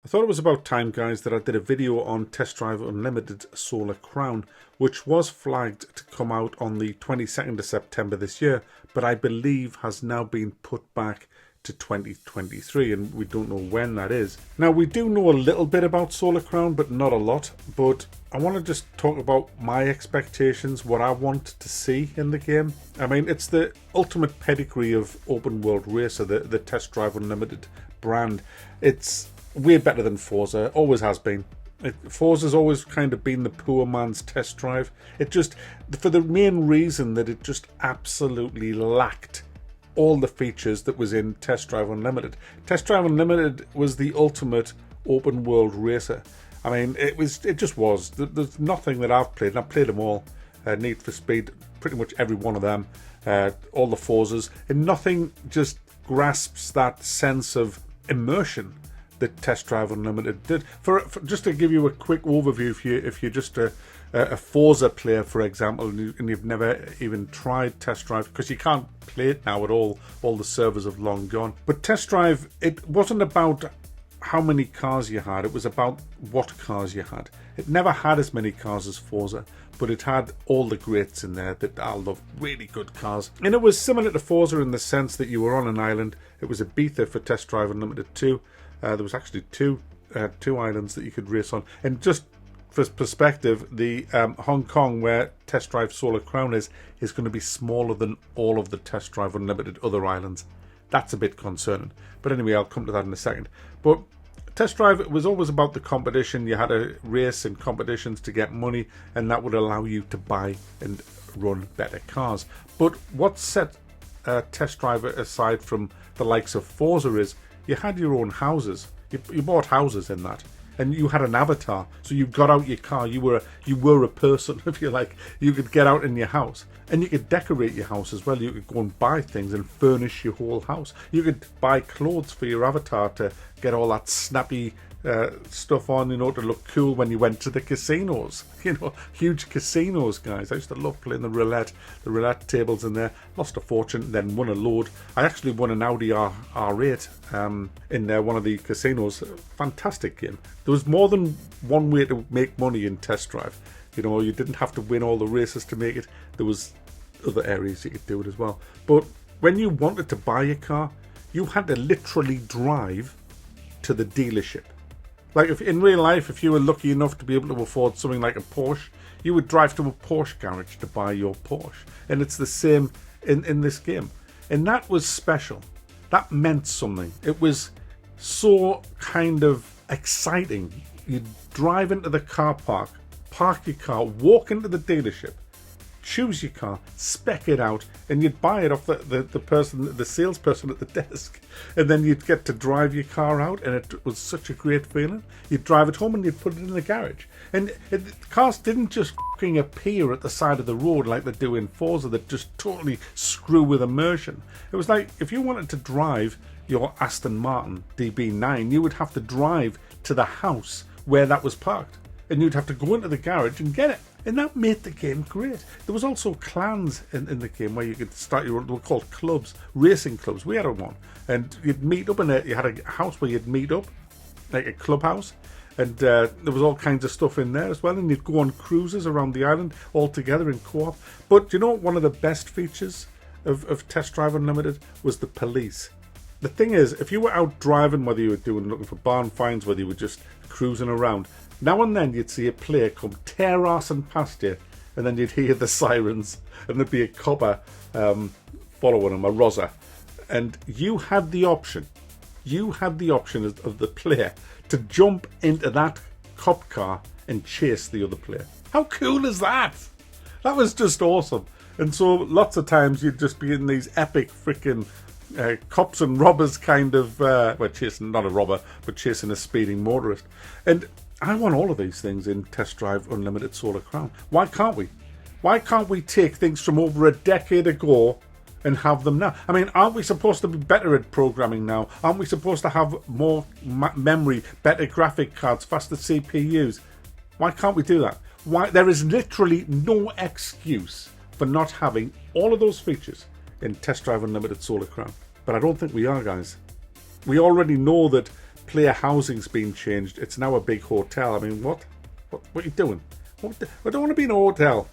thought it was about time, guys, that I did a video on Test Drive Unlimited Solar Crown, which was flagged to come out on the 22nd of September this year, but I believe has now been put back to 2023, and we don't know when that is. Now, we do know a little bit about Solar Crown, but not a lot. But I want to just talk about my expectations, what I want to see in the game. I mean, it's the ultimate pedigree of open world racer, the Test Drive Unlimited brand. It's way better than Forza, always has been. Forza's always kind of been the poor man's test drive. It just, for the main reason that it just absolutely lacked all the features that was in Test Drive Unlimited. Test Drive Unlimited was the ultimate open world racer. I mean, it just was. There's nothing that I've played, and I've played them all. Need for Speed, pretty much every one of them. All the Forzas, and nothing just grasps that sense of immersion that Test Drive Unlimited did. For just to give you a quick overview, if you're just a Forza player, for example, and you've never even tried Test Drive, because you can't play it now at all the servers have long gone. But Test Drive, it wasn't about how many cars you had, it was about what cars you had. It never had as many cars as Forza, but it had all the greats in there that I love, really good cars. And it was similar to Forza in the sense that you were on an island. It was a beta for Test Drive Unlimited 2. There was actually two islands that you could race on. And just for perspective, the Hong Kong, where Test Drive Solar Crown is going to be smaller than all of the Test Drive Unlimited other islands. That's a bit concerning. But anyway, I'll come to that in a second. But Test Drive, it was always about the competition. You had to race in competitions to get money, and that would allow you to buy and run better cars. But what set Test Drive aside from the likes of Forza is you had your own houses. You bought houses in that, and you had an avatar. So you got out your car. You were a person, if you like. You could get out in your house, and you could decorate your house as well. You could go and buy things and furnish your whole house. You could buy clothes for your avatar to get all that snappy stuff on, to look cool when you went to the casinos. Huge casinos, guys. I used to love playing the roulette tables in there. Lost a fortune, then won a load. I actually won an Audi R8 in there, one of the casinos. Fantastic game. There was more than one way to make money in Test Drive. You didn't have to win all the races to make it. There was other areas you could do it as well. But when you wanted to buy a car, you had to literally drive to the dealership. Like, if in real life, if you were lucky enough to be able to afford something like a Porsche, you would drive to a Porsche garage to buy your Porsche. And it's the same in this game. And that was special. That meant something. It was so kind of exciting. You'd drive into the car park, park your car, walk into the dealership, choose your car, spec it out, and you'd buy it off the salesperson at the desk, and then you'd get to drive your car out, and it was such a great feeling. You'd drive it home and you'd put it in the garage, and cars didn't just fucking appear at the side of the road like they do in Forza that just totally screw with immersion. It was like, if you wanted to drive your Aston Martin DB9, you would have to drive to the house where that was parked, and you'd have to go into the garage and get it. And that made the game great. There was also clans in the game where you could start your own. They were called clubs, racing clubs. We had one, and you'd meet up in it. You had a house where you'd meet up, like a clubhouse, and there was all kinds of stuff in there as well. And you'd go on cruises around the island all together in co-op. But one of the best features of Test Drive Unlimited was the police. The thing is, if you were out driving, whether you were looking for barn finds, whether you were just cruising around, now and then you'd see a player come tear-assing past you, and then you'd hear the sirens, and there'd be a copper following him, a Rosa, and you had the option of the player to jump into that cop car and chase the other player. How cool is that? That was just awesome. And so lots of times you'd just be in these epic freaking cops and robbers kind of, chasing, not a robber, but chasing a speeding motorist. And I want all of these things in Test Drive Unlimited Solar Crown. Why can't we? Why can't we take things from over a decade ago and have them now? I mean, aren't we supposed to be better at programming now? Aren't we supposed to have more memory, better graphic cards, faster CPUs? Why can't we do that? Why? There is literally no excuse for not having all of those features in Test Drive Unlimited Solar Crown. But I don't think we are, guys. We already know that player housing's been changed. It's now a big hotel. I mean, what are you doing? I don't want to be in a hotel.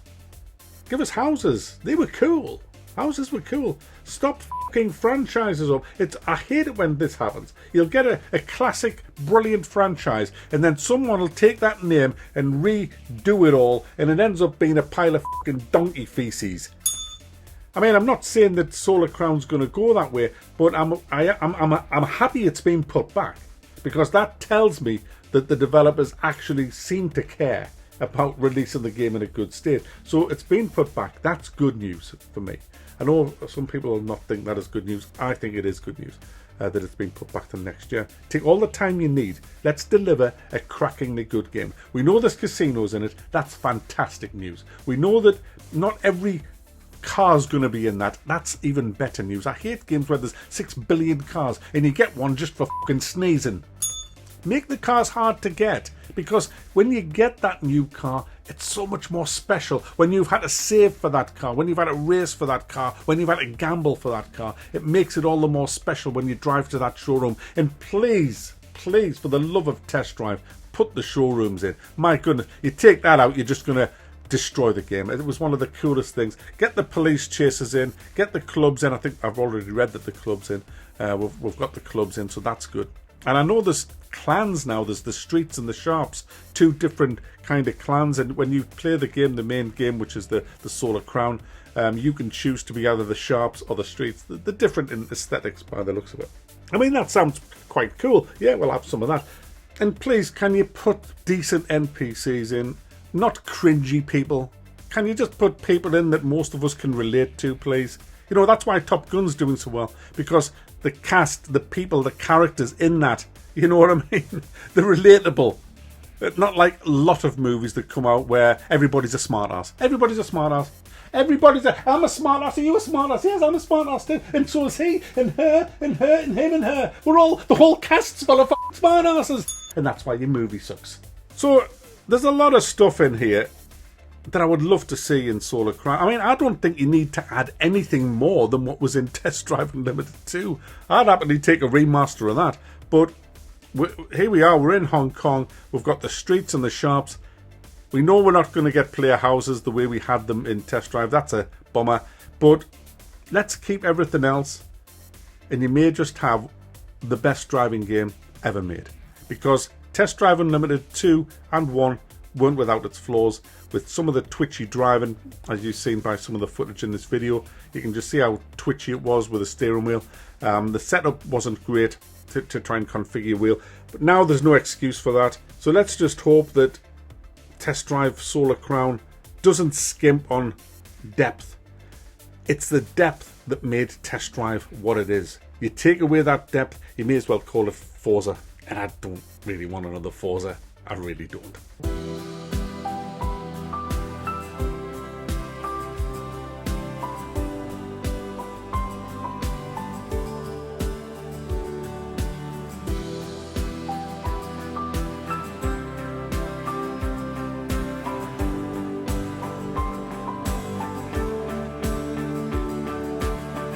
Give us houses. They were cool. Houses were cool. Stop fucking franchises up. I hate it when this happens. You'll get a classic, brilliant franchise, and then someone will take that name and redo it all, and it ends up being a pile of fucking donkey feces. I mean, I'm not saying that Solar Crown's going to go that way, but I'm happy it's been put back, because that tells me that the developers actually seem to care about releasing the game in a good state. So it's been put back. That's good news for me. I know some people will not think that is good news. I think it is good news that it's been put back to next year. Take all the time you need. Let's deliver a crackingly good game. We know there's casinos in it. That's fantastic news. We know that not every car's going to be in that. That's even better news. I hate games where there's 6 billion cars and you get one just for fucking sneezing. Make the cars hard to get, because when you get that new car, it's so much more special. When you've had to save for that car, when you've had to race for that car, when you've had to gamble for that car, it makes it all the more special when you drive to that showroom. And please, please, for the love of test drive, put the showrooms in. My goodness, you take that out, you're just going to destroy the game. It was one of the coolest things. Get the police chasers in, get the clubs in. I think I've already read that the club's in. We've got the clubs in, so that's good. And I know there's clans now. There's the streets and the shops, 2 different kind of clans. And when you play the game, the main game, which is the Solar Crown, you can choose to be either the shops or the streets. They're different in aesthetics by the looks of it. I mean, that sounds quite cool. Yeah, we'll have some of that. And please, can you put decent NPCs in? Not cringy people. Can you just put people in that most of us can relate to, please? You know, that's why Top Gun's doing so well, because the cast, the people, the characters in that, you know what I mean? They're relatable. Not like a lot of movies that come out where everybody's a smartass. Everybody's a smartass. I'm a smartass. Are you a smartass? Yes, I'm a smartass too. And so is he, and her, and her, and him, and her. The whole cast's full of fucking smartasses. And that's why your movie sucks. So there's a lot of stuff in here that I would love to see in Solar Crown. I mean, I don't think you need to add anything more than what was in Test Drive Unlimited 2. I'd happily take a remaster of that. But here we are, we're in Hong Kong. We've got the streets and the shops. We know we're not going to get player houses the way we had them in Test Drive. That's a bummer. But let's keep everything else. And you may just have the best driving game ever made. Because Test Drive Unlimited 2 and 1 weren't without its flaws. With some of the twitchy driving, as you've seen by some of the footage in this video, you can just see how twitchy it was with the steering wheel. The setup wasn't great to try and configure your wheel, but now there's no excuse for that. So let's just hope that Test Drive Solar Crown doesn't skimp on depth. It's the depth that made Test Drive what it is. You take away that depth, you may as well call it Forza, and I don't really want another Forza. I really don't.